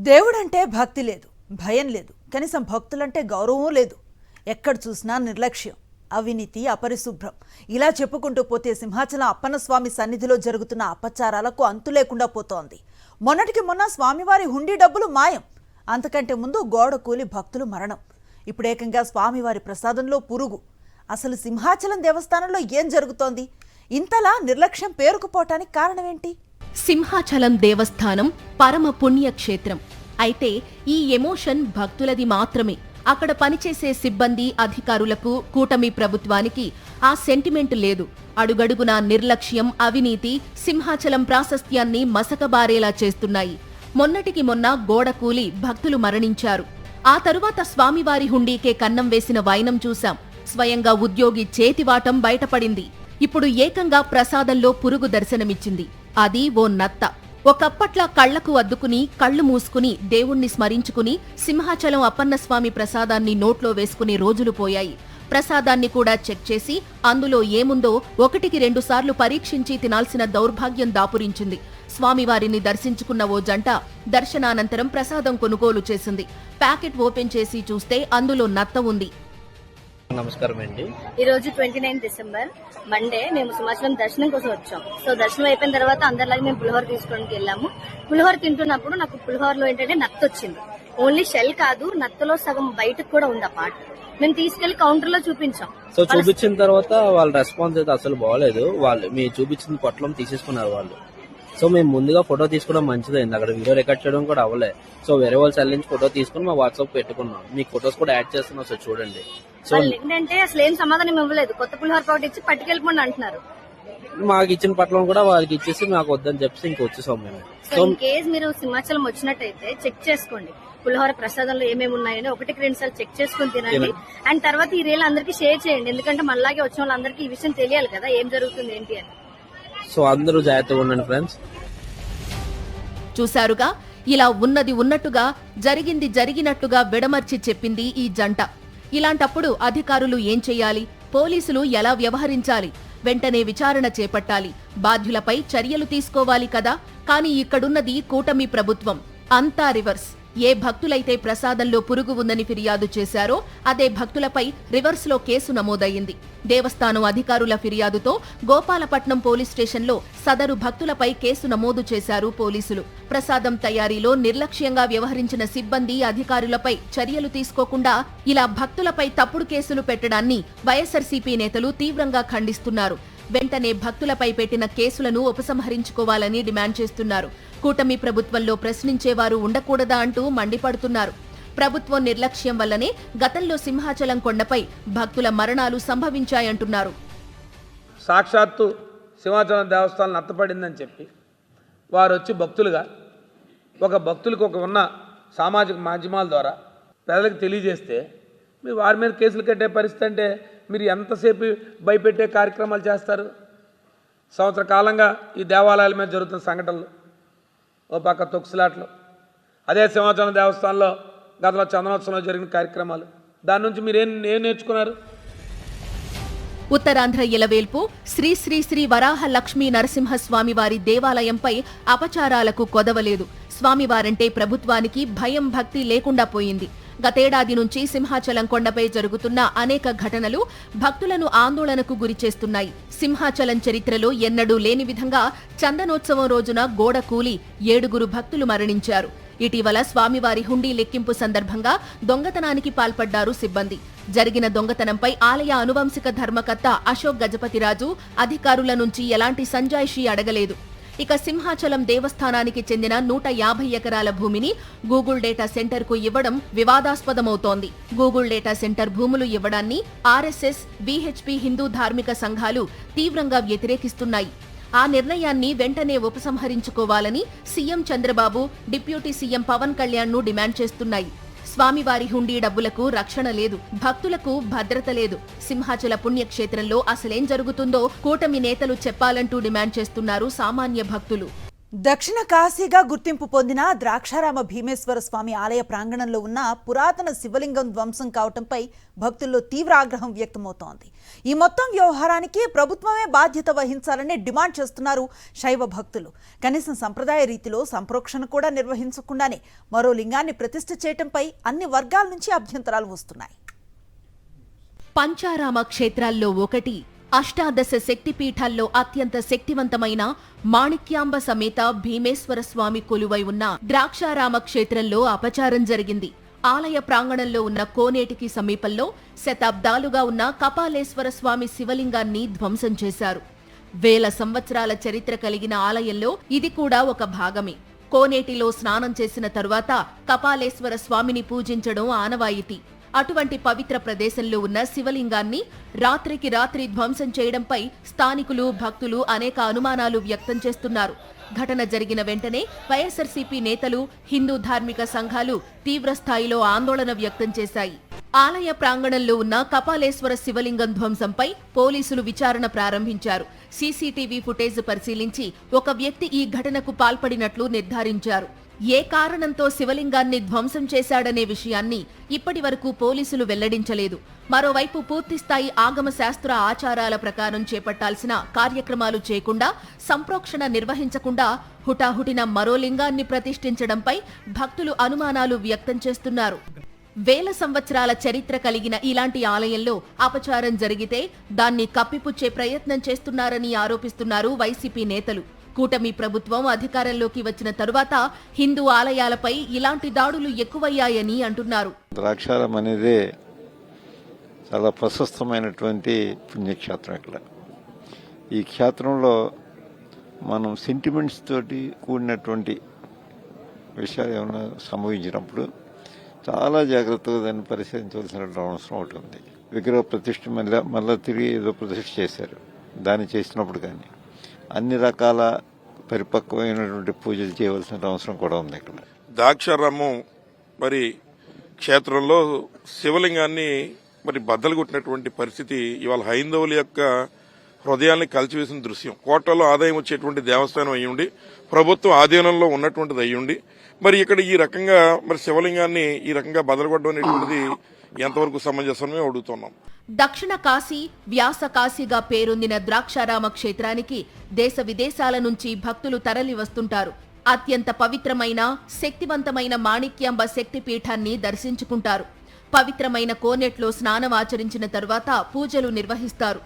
దేవుడంటే భక్తి లేదు, భయం లేదు, కనీసం భక్తులంటే గౌరవం లేదు. ఎక్కడ చూసినా నిర్లక్ష్యం, అవినీతి, అపరిశుభ్రం. ఇలా చెప్పుకుంటూ పోతే సింహాచలం అప్పన్న స్వామి సన్నిధిలో జరుగుతున్న అపచారాలకు అంతు లేకుండా పోతోంది. మొన్నటికి మొన్న స్వామివారి హుండీ డబ్బులు మాయం, అంతకంటే ముందు గోడ కూలి భక్తులు మరణం, ఇప్పుడేకంగా స్వామివారి ప్రసాదంలో పురుగు. అసలు సింహాచలం దేవస్థానంలో ఏం జరుగుతోంది? ఇంతలా నిర్లక్ష్యం పేరుకుపోవటానికి కారణమేంటి? సింహాచలం దేవస్థానం పరమ పుణ్యక్షేత్రం. అయితే ఈ ఎమోషన్ భక్తులది మాత్రమే. అక్కడ పనిచేసే సిబ్బంది, అధికారులకు, కూటమి ప్రభుత్వానికి ఆ సెంటిమెంట్ లేదు. అడుగడుగునా నిర్లక్ష్యం, అవినీతి సింహాచలం ప్రాశస్త్యాన్ని మసకబారేలా చేస్తున్నాయి. మొన్నటికి మొన్న గోడ కూలి భక్తులు మరణించారు. ఆ తరువాత స్వామివారి హుండీకే కన్నం వేసిన వైనం చూశాం. స్వయంగా ఉద్యోగి చేతివాటం బయటపడింది. ఇప్పుడు ఏకంగా ప్రసాదంలో పురుగు దర్శనమిచ్చింది. అది ఓ నత్త. ఒకప్పట్లా కళ్లకు అద్దుకుని కళ్లు మూసుకుని దేవుణ్ణి స్మరించుకుని సింహాచలం అప్పన్నస్వామి ప్రసాదాన్ని నోట్లో వేసుకుని రోజులు పోయాయి. ప్రసాదాన్ని కూడా చెక్ చేసి అందులో ఏముందో 1-2 సార్లు పరీక్షించి తినాల్సిన దౌర్భాగ్యం దాపురించింది. స్వామివారిని దర్శించుకున్న ఓ జంట దర్శనానంతరం ప్రసాదం కొనుగోలు చేసింది. ప్యాకెట్ ఓపెన్ చేసి చూస్తే అందులో నత్త ఉంది. నమస్కారం అండి. ఈ రోజు 29 డిసెంబర్ మండే మేము సింహాచలం దర్శనం కోసం వచ్చాం. సో దర్శనం అయిపోయిన తర్వాత అందరిలాగా మేము పులిహోర తీసుకోవడానికి వెళ్ళాము. పులిహోర తింటున్నప్పుడు నాకు పులిహోరలో ఏంటంటే నత్త వచ్చింది. ఓన్లీ షెల్ కాదు, నత్తలో సగం బయటకు కూడా ఉంది ఆ పార్ట్. మేము తీసుకెళ్లి కౌంటర్ లో చూపించాం. సో చూపించిన తర్వాత వాళ్ళ రెస్పాన్స్ అయితే అసలు బాగలేదు. వాళ్ళు మీ చూపించిన పొట్లం తీసేసుకున్నారు వాళ్ళు. సో మేము ముందుగా ఫోటో తీసుకోవడం మంచిదైంది. అక్కడ వీడియో రికార్డ్ చేయడం కూడా అవ్వలే. సో వేరే వాళ్ళు సెల్ నుంచి ఫోటో తీసుకుని మా వాట్సాప్ పెట్టుకున్నాం. మీకు ఫొటోస్ కూడా యాడ్ చేస్తున్నాం, సో చూడండి. సో ఏంటంటే అసలు ఏం సమాధానం ఇవ్వలేదు. కొత్త పులిహోర పౌడర్ ఇచ్చి పట్టుకెళ్ళిపోండి అంటున్నారు. మాకు ఇచ్చిన పట్లం కూడా వాళ్ళకి ఇచ్చేసి మాకు వద్దని చెప్పేసి ఇంకొచ్చేసాం మేము. సో ఇన్ కేస్ మీరు సింహాచలం వచ్చినట్టయితే చెక్ చేసుకోండి, పులిహోర ప్రసాదంలో ఏమేమి ఉన్నాయని 1-2 సార్లు చెక్ చేసుకుని తినండి. అండ్ తర్వాత ఈ రీల్ అందరికీ షేర్ చేయండి, ఎందుకంటే మళ్ళాగే వచ్చిన వాళ్ళందరికీ ఈ విషయం తెలియాలి కదా, ఏం జరుగుతుంది ఏంటి అని. సో అందరూ జాగ్రత్తగా ఉండండి ఫ్రెండ్స్. చూశారుగా, ఇలా ఉన్నది ఉన్నట్టుగా, జరిగింది జరిగినట్టుగా విడమర్చి చెప్పింది ఈ జంట. ఇలాంటప్పుడు అధికారులు ఏం చెయ్యాలి? పోలీసులు ఎలా వ్యవహరించాలి? వెంటనే విచారణ చేపట్టాలి, బాధ్యులపై చర్యలు తీసుకోవాలి కదా. కానీ ఇక్కడున్నది కూటమి ప్రభుత్వం. అంతా రివర్స్. ఏ భక్తులైతే ప్రసాదంలో పురుగు ఉందని ఫిర్యాదు చేశారో అదే భక్తులపై రివర్స్ లో కేసు నమోదయ్యింది. దేవస్థానం అధికారుల ఫిర్యాదుతో గోపాలపట్నం పోలీస్ స్టేషన్లో సదరు భక్తులపై కేసు నమోదు చేశారు పోలీసులు. ప్రసాదం తయారీలో నిర్లక్ష్యంగా వ్యవహరించిన సిబ్బంది, అధికారులపై చర్యలు తీసుకోకుండా ఇలా భక్తులపై తప్పుడు కేసులు పెట్టడాన్ని వైఎస్ఆర్సీపీ నేతలు తీవ్రంగా ఖండిస్తున్నారు. వెంటనే భక్తులపై పెట్టిన కేసులను ఉపసంహరించుకోవాలని డిమాండ్ చేస్తున్నారు. కూటమి ప్రభుత్వంలో ప్రశ్నించేవారు ఉండకూడదా అంటూ మండిపడుతున్నారు. ప్రభుత్వం నిర్లక్ష్యం వల్లనే గతంలో సింహాచలం కొండపై భక్తుల మరణాలు సంభవించాయంటున్నారు. సాక్షాత్తు సింహాచలం దేవస్థానం నత్తపడిందని చెప్పి వారు వచ్చి భక్తులుగా భక్తులకు ఉన్న సామాజిక మాధ్యమాల ద్వారా ప్రజలకు తెలియజేస్తే మీరు వారి మీద కేసులు కట్టే పరిస్థితి అంటే మీరు ఎంతసేపు భయపెట్టే కార్యక్రమాలు చేస్తారు? సంవత్సర కాలంగా ఈ దేవాలయాల మీద జరుగుతున్న సంఘటనలు, ఓ పక్క తొక్సులాట్లు, అదే సింహాచలం దేవస్థానంలో గతంలో చందనోత్సవంలో జరిగిన కార్యక్రమాలు, దాని నుంచి మీరు ఏం నేర్చుకున్నారు? ఉత్తరాంధ్ర ఇలవేల్పు శ్రీ శ్రీ శ్రీ వరాహ లక్ష్మీ నరసింహస్వామి వారి దేవాలయంపై అపచారాలకు కొదవలేదు. స్వామివారంటే ప్రభుత్వానికి భయం, భక్తి లేకుండా పోయింది. గతేడాది నుంచి సింహాచలం కొండపై జరుగుతున్న అనేక ఘటనలు భక్తులను ఆందోళనకు గురిచేస్తున్నాయి. సింహాచలం చరిత్రలో ఎన్నడూ లేని విధంగా చందనోత్సవం రోజున గోడ కూలి 7 భక్తులు మరణించారు. ఇటీవల స్వామివారి హుండీ లెక్కింపు సందర్భంగా దొంగతనానికి పాల్పడ్డారు సిబ్బంది. జరిగిన దొంగతనంపై ఆలయ అనువంశిక ధర్మకర్త అశోక్ గజపతిరాజు అధికారుల నుంచి ఎలాంటి సంజాయిషీ అడగలేదు. ఇక సింహాచలం దేవస్థానానికి చెందిన 150 ఎకరాల భూమిని గూగుల్ డేటా సెంటర్ కు ఇవ్వడం వివాదాస్పదమవుతోంది. గూగుల్ డేటా సెంటర్ భూములు ఇవ్వడాన్ని ఆర్ఎస్ఎస్, విహెచ్పి హిందూ ధార్మిక సంఘాలు తీవ్రంగా వ్యతిరేకిస్తున్నాయి. ఆ నిర్ణయాన్ని వెంటనే ఉపసంహరించుకోవాలని CM Chandrababu, deputy CM Pawan Kalyan ను డిమాండ్ చేస్తున్నాయి. స్వామివారి హుండీ డబ్బులకు రక్షణ లేదు, భక్తులకు భద్రత లేదు. సింహాచల పుణ్యక్షేత్రంలో అసలేం జరుగుతుందో కూటమి నేతలు చెప్పాలంటూ డిమాండ్ చేస్తున్నారు సామాన్య భక్తులు. దక్షిణ కాశీగా గుర్తింపు పొందిన ద్రాక్షారామ భీమేశ్వర స్వామి ఆలయ ప్రాంగణంలో ఉన్న పురాతన శివలింగం ధ్వంసం కావటంపై భక్తుల్లో తీవ్ర ఆగ్రహం వ్యక్తమవుతోంది. ఈ మొత్తం వ్యవహారానికి ప్రభుత్వమే బాధ్యత వహించాలని డిమాండ్ చేస్తున్నారు శైవ భక్తులు. కనీసం సంప్రదాయ రీతిలో సంప్రోక్షణ కూడా నిర్వహించకుండానే మరో లింగాన్ని ప్రతిష్ఠ చేయటంపై అన్ని వర్గాల నుంచి అభ్యంతరాలు వస్తున్నాయి. పంచారామ క్షేత్రాల్లో ఒకటి, అష్టాదశ శక్తిపీఠాల్లో అత్యంత శక్తివంతమైన మాణిక్యాంబ సమేత భీమేశ్వర స్వామి కొలువై ఉన్న ద్రాక్షారామ క్షేత్రంలో అపచారం జరిగింది. ఆలయ ప్రాంగణంలో ఉన్న కోనేటికి సమీపంలో శతాబ్దాలుగా ఉన్న కపాలేశ్వర స్వామి శివలింగాన్ని ధ్వంసం చేశారు. వేల సంవత్సరాల చరిత్ర కలిగిన ఆలయంలో ఇది కూడా ఒక భాగమే. కోనేటిలో స్నానం చేసిన తరువాత కపాలేశ్వర స్వామిని పూజించడం ఆనవాయితీ. అటువంటి పవిత్ర ప్రదేశంలో ఉన్న శివలింగాన్ని రాత్రికి రాత్రి ధ్వంసం చేయడంపై స్థానికులు, భక్తులు అనేక అనుమానాలు వ్యక్తం చేస్తున్నారు. ఘటన జరిగిన వెంటనే వైఎస్ఆర్సీపీ నేతలు, హిందూ ధార్మిక సంఘాలు తీవ్రస్థాయిలో ఆందోళన వ్యక్తం చేశాయి. ఆలయ ప్రాంగణంలో ఉన్న కపాలేశ్వర శివలింగం ధ్వంసంపై పోలీసులు విచారణ ప్రారంభించారు. సీసీటీవీ ఫుటేజ్ పరిశీలించి ఒక వ్యక్తి ఈ ఘటనకు పాల్పడినట్లు నిర్ధారించారు. ఏ కారణంతో శివలింగాన్ని ధ్వంసం చేశాడనే విషయాన్ని ఇప్పటి వరకు పోలీసులు వెల్లడించలేదు. మరోవైపు పూర్తిస్థాయి ఆగమ శాస్త్ర ఆచారాల ప్రకారం చేపట్టాల్సిన కార్యక్రమాలు చేయకుండా, సంప్రోక్షణ నిర్వహించకుండా హుటాహుటిన మరో లింగాన్ని ప్రతిష్ఠించడంపై భక్తులు అనుమానాలు వ్యక్తం చేస్తున్నారు. వేల సంవత్సరాల చరిత్ర కలిగిన ఇలాంటి ఆలయంలో అపచారం జరిగితే దాన్ని కప్పిపుచ్చే ప్రయత్నం చేస్తున్నారని ఆరోపిస్తున్నారు వైసీపీ నేతలు. కూటమి ప్రభుత్వం అధికారంలోకి వచ్చిన తరువాత హిందూ ఆలయాలపై ఇలాంటి దాడులు ఎక్కువయ్యాయని అంటున్నారు. ద్రాక్షారం అనేది చాలా ప్రశస్తమైనటువంటి పుణ్యక్షేత్రం. ఇక్కడ ఈ క్షేత్రంలో మనం సెంటిమెంట్స్ తోటి కూడినటువంటి విషయాలు ఏమైనా సంభవించినప్పుడు చాలా జాగ్రత్తగా దాన్ని పరిశీలించవలసిన అవసరం ఒకటి ఉంది. విగ్రహ ప్రతిష్ఠ మళ్ళీ తిరిగి ఏదో ప్రతిష్ఠ చేశారు. దాన్ని చేసినప్పుడు కానీ అన్ని రకాల పరిపక్వమైనటువంటి పూజలు చేయవలసిన అవసరం కూడా ఉంది. ఇక్కడ ద్రాక్షారామం మరి క్షేత్రంలో శివలింగాన్ని మరి బద్దలు కొట్టినటువంటి పరిస్థితి ఇవాళ హైందవుల యొక్క హృదయాల్ని కలిచివేసిన దృశ్యం. కోట్లలో ఆదాయం వచ్చేటువంటి దేవస్థానం అయ్యుండి, ప్రభుత్వం ఆధీనంలో ఉన్నటువంటిది అయ్యుండి, మరి ఇక్కడ ఈ రకంగా మరి శివలింగాన్ని ఈ రకంగా బదలగొట్టడం అనేటువంటిది ఎంతవరకు సమంజసమే అడుగుతున్నాం. దక్షిణ కాశీ, వ్యాస కాశీగా పేరొందిన ద్రాక్షారామ క్షేత్రానికి దేశ విదేశాల నుంచి భక్తులు తరలి వస్తుంటారు. అత్యంత పవిత్రమైన, శక్తివంతమైన మాణిక్యాంబ శక్తిపీఠాన్ని దర్శించుకుంటారు. పవిత్రమైన కోనేట్లో స్నానం ఆచరించిన తరువాత పూజలు నిర్వహిస్తారు.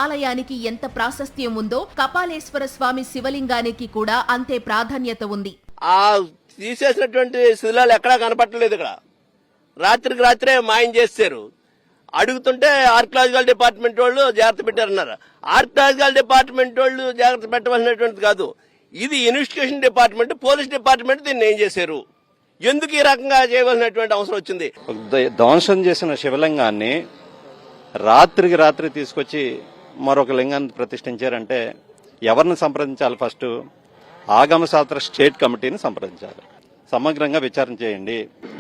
ఆలయానికి ఎంత ప్రాశస్త్యం ఉందో కపాలేశ్వర స్వామి శివలింగానికి కూడా అంతే ప్రాధాన్యత ఉంది. ఆ తీసేసినటువంటి శిథిలాలు ఎక్కడా కనపట్టలేదు. ఇక్కడ రాత్రికి రాత్రే మాయం చేశారు. అడుగుతుంటే ఆర్కియాలజికల్ డిపార్ట్మెంట్ వాళ్ళు జాగ్రత్త పెట్టారన్నారు. ఆర్కియాలజికల్ డిపార్ట్మెంట్ వాళ్ళు జాగ్రత్త పెట్టవలసినటువంటిది కాదు. ఇది ఇన్వెస్టిగేషన్ డిపార్ట్మెంట్, పోలీస్ డిపార్ట్మెంట్ దీన్ని ఏం చేశారు, ఎందుకు ఈ రకంగా చేయవలసినటువంటి అవసరం వచ్చింది? ధ్వంసం చేసిన శివలింగాన్ని రాత్రికి రాత్రి తీసుకొచ్చి మరొక లింగాన్ని ప్రతిష్ఠించారంటే ఎవరిని సంప్రదించాలి? ఫస్ట్ ఆగమ శాస్త్ర స్టేట్ కమిటీని సంప్రదించాలి. సమగ్రంగా విచారణ చేయండి.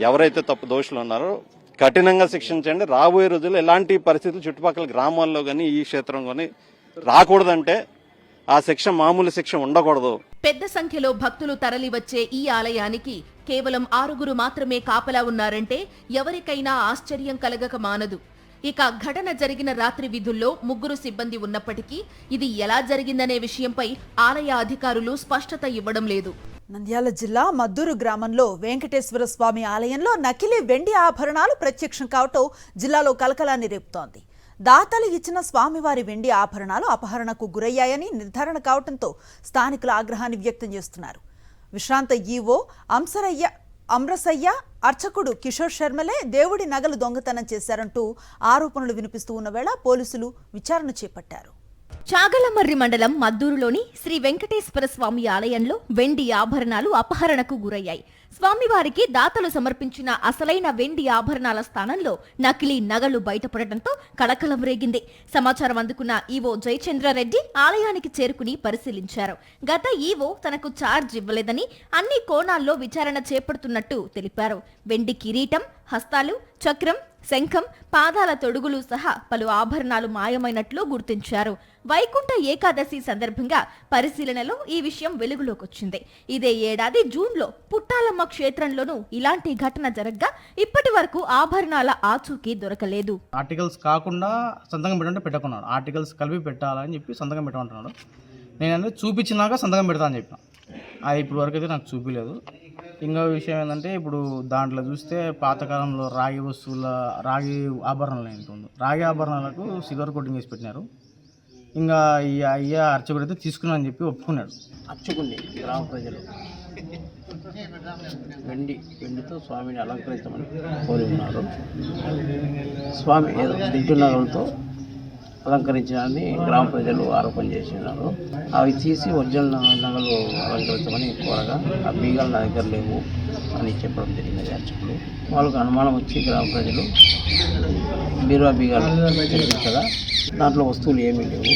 ఎవరైతే తప్పు దోషులు ఉన్నారో కఠినంగా శిక్షించండి. రాబోయే రోజుల్లో ఎలాంటి పరిస్థితులు చుట్టుపక్కల గ్రామాల్లో కానీ ఈ క్షేత్రం కానీ రాకూడదంటే ఆ శిక్ష మామూలు శిక్ష ఉండకూడదు. పెద్ద సంఖ్యలో భక్తులు తరలివచ్చే ఈ ఆలయానికి కేవలం 6 మాత్రమే కాపలా ఉన్నారంటే ఎవరికైనా ఆశ్చర్యం కలగక మానదు. ఇక ఘటన జరిగిన రాత్రి విధుల్లో 3 సిబ్బంది ఉన్నప్పటికీ ఇది ఎలా జరిగిందనే విషయంపై ఆలయ అధికారులు స్పష్టత ఇవ్వడం లేదు. నంద్యాల జిల్లా మద్దూరు గ్రామంలో వెంకటేశ్వర స్వామి ఆలయంలో నకిలీ వెండి ఆభరణాలు ప్రత్యక్షం కావటం జిల్లాలో కలకలాన్ని రేపుతోంది. దాతలు ఇచ్చిన స్వామివారి వెండి ఆభరణాలు అపహరణకు గురయ్యాయని నిర్ధారణ కావడంతో స్థానికులు ఆగ్రహాన్ని వ్యక్తం చేస్తున్నారు. విశ్రాంత ఈవో అమ్రసయ్య, అర్చకుడు కిషోర్ శర్మలే దేవుడి నగలు దొంగతనం చేశారంటూ ఆరోపణలు వినిపిస్తూ ఉన్న వేళ పోలీసులు విచారణ చేపట్టారు. చాగలమర్రి మండలం మద్దూరులోని శ్రీ వెంకటేశ్వర స్వామి ఆలయంలో వెండి ఆభరణాలు అపహరణకు గురయ్యాయి. స్వామివారికి దాతలు సమర్పించిన అసలైన వెండి ఆభరణాల స్థానంలో నకిలీ నగలు బయటపడటంతో కలకలం రేగింది. సమాచారం అందుకున్న ఈవో జయచంద్రారెడ్డి ఆలయానికి చేరుకుని పరిశీలించారు. గత ఈవో తనకు ఛార్జ్ ఇవ్వలేదని అన్ని కోణాల్లో విచారణ చేపడుతున్నట్టు తెలిపారు. వెండి కిరీటం, హస్తాలు, చక్రం, శంఖం, పాదాల తొడుగులు సహా పలు ఆభరణాలు మాయమైనట్లు గుర్తించారు. వైకుంఠ ఏకాదశి సందర్భంగా పరిశీలనలో ఈ విషయం వెలుగులోకొచ్చింది. ఇదే ఏడాది జూన్లో పుట్టాలమ్మ క్షేత్రంలోనూ ఇలాంటి ఘటన జరగ్గా ఇప్పటి వరకు ఆభరణాల ఆచూకీ దొరకలేదు. ఆర్టికల్స్ కాకుండా సంతకం పెట్టంటే పెట్టకున్నాడు, ఆర్టికల్స్ కలిపి పెట్టాలని చెప్పి సంతకం పెట్టమంటున్నాడు. నేనంటే చూపించినాక సంతకం పెడతా అని చెప్పిన. అది ఇప్పుడు వరకు అయితే నాకు చూపించలేదు. ఇంకో విషయం ఏంటంటే ఇప్పుడు దాంట్లో చూస్తే పాతకాలంలో రాగి ఆభరణాలు ఏంటుందో రాగి ఆభరణాలకు సిల్వర్ కోటింగ్ వేసి పెట్టినారు. ఇంకా ఈ అయ్య అర్చకుడు అయితే తీసుకున్నా అని చెప్పి ఒప్పుకున్నాడు. అర్చకుడిని గ్రామ ప్రజలు వెండితో స్వామిని అలంకరించమని కోరి ఉన్నారు. స్వామి ఏదో దింటున్నలతో అలంకరించాలని గ్రామ ప్రజలు ఆరోపణ చేసినారు. అవి తీసి ఒరిజినల్ నగలు అలంకరించమని కోరగా ఆ బీగాలు నా దగ్గర లేవు అని చెప్పడం జరిగింది అర్చకులు. వాళ్ళకు అనుమానం వచ్చి గ్రామ ప్రజలు బీరువా బీగాలు తెప్పించగా దాంట్లో వస్తువులు ఏమీ లేవు.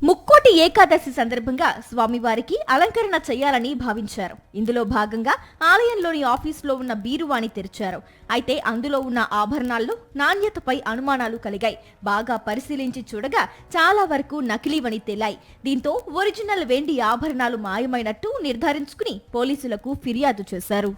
ముక్కోటి ఏకాదశి సందర్భంగా స్వామివారికి అలంకరణ చేయాలని భావించారు. ఇందులో భాగంగా ఆలయంలోని ఆఫీసులో ఉన్న బీరువాని తెరిచారు. అయితే అందులో ఉన్న ఆభరణాల్లో నాణ్యతపై అనుమానాలు కలిగాయి. బాగా పరిశీలించి చూడగా చాలా వరకు నకిలీవని తేలాయి. దీంతో ఒరిజినల్ వెండి ఆభరణాలు మాయమైనట్టు నిర్ధారించుకుని పోలీసులకు ఫిర్యాదు చేశారు.